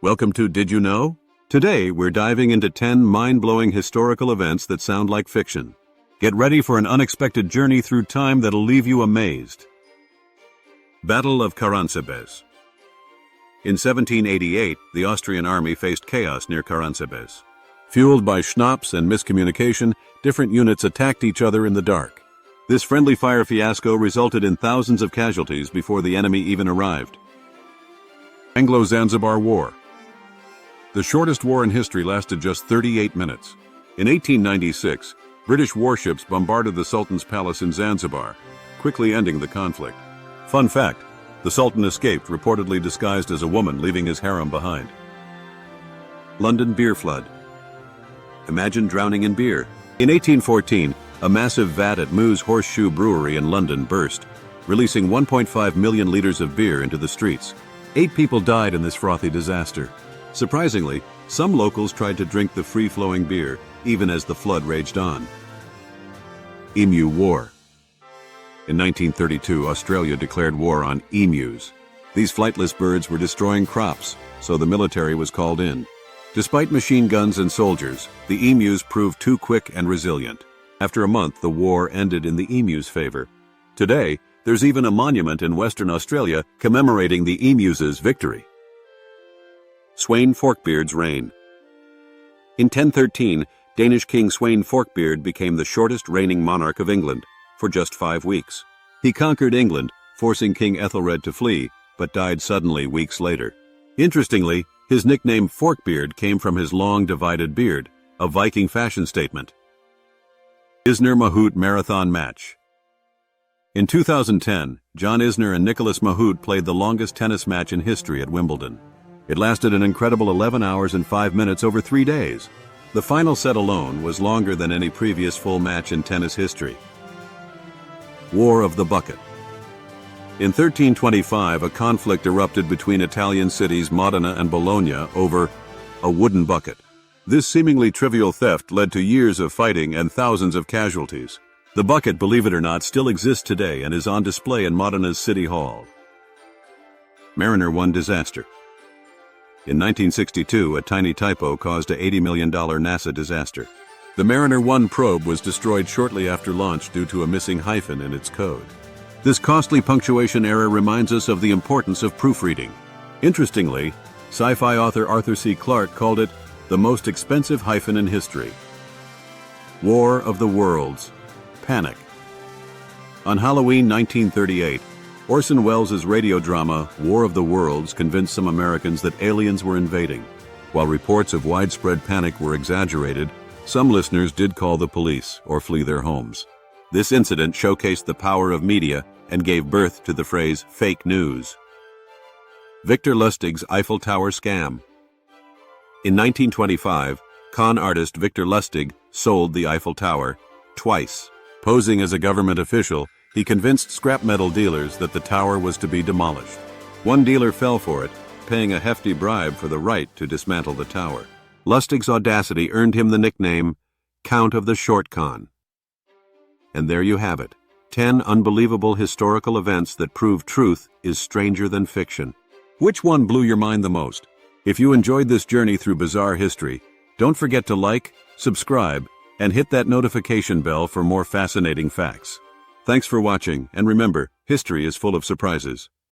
Welcome to Did You Know? Today, we're diving into 10 mind-blowing historical events that sound like fiction. Get ready for an unexpected journey through time that'll leave you amazed. Battle of Karánsebes. In 1788, the Austrian army faced chaos near Karánsebes. Fueled by schnapps and miscommunication, different units attacked each other in the dark. This friendly fire fiasco resulted in thousands of casualties before the enemy even arrived. Anglo-Zanzibar War. The shortest war in history lasted just 38 minutes. In 1896, British warships bombarded the Sultan's palace in Zanzibar, quickly ending the conflict. Fun fact, the Sultan escaped, reportedly disguised as a woman, leaving his harem behind. London beer flood. Imagine drowning in beer. In 1814, a massive vat at Moo's Horseshoe Brewery in London burst, releasing 1.5 million liters of beer into the streets. 8 people died in this frothy disaster. Surprisingly, some locals tried to drink the free-flowing beer, even as the flood raged on. Emu War. In 1932, Australia declared war on emus. These flightless birds were destroying crops, so the military was called in. Despite machine guns and soldiers, the emus proved too quick and resilient. After a month, the war ended in the emus' favor. Today, there's even a monument in Western Australia commemorating the emus' victory. Sweyn Forkbeard's reign. In 1013, Danish King Sweyn Forkbeard became the shortest reigning monarch of England, for just 5 weeks. He conquered England, forcing King Ethelred to flee, but died suddenly weeks later. Interestingly, his nickname Forkbeard came from his long divided beard, a Viking fashion statement. Isner-Mahut marathon match. In 2010, John Isner and Nicholas Mahut played the longest tennis match in history at Wimbledon. It lasted an incredible 11 hours and 5 minutes over 3 days. The final set alone was longer than any previous full match in tennis history. War of the Bucket. In 1325, a conflict erupted between Italian cities Modena and Bologna over a wooden bucket. This seemingly trivial theft led to years of fighting and thousands of casualties. The bucket, believe it or not, still exists today and is on display in Modena's City Hall. Mariner 1 disaster. In 1962, a tiny typo caused a $80 million NASA disaster. The Mariner 1 probe was destroyed shortly after launch due to a missing hyphen in its code. This costly punctuation error reminds us of the importance of proofreading. Interestingly, sci-fi author Arthur C. Clarke called it the most expensive hyphen in history. War of the Worlds. Panic. On Halloween 1938, Orson Welles' radio drama War of the Worlds convinced some Americans that aliens were invading. While reports of widespread panic were exaggerated, some listeners did call the police or flee their homes. This incident showcased the power of media and gave birth to the phrase fake news. Victor Lustig's Eiffel Tower scam. In 1925, con artist Victor Lustig sold the Eiffel Tower twice. Posing as a government official, he convinced scrap metal dealers that the tower was to be demolished. One dealer fell for it, paying a hefty bribe for the right to dismantle the tower. Lustig's audacity earned him the nickname Count of the Short Con. And there you have it, 10 unbelievable historical events that prove truth is stranger than fiction. Which one blew your mind the most? If you enjoyed this journey through bizarre history, don't forget to like, subscribe, and hit that notification bell for more fascinating facts. Thanks for watching, and remember, history is full of surprises.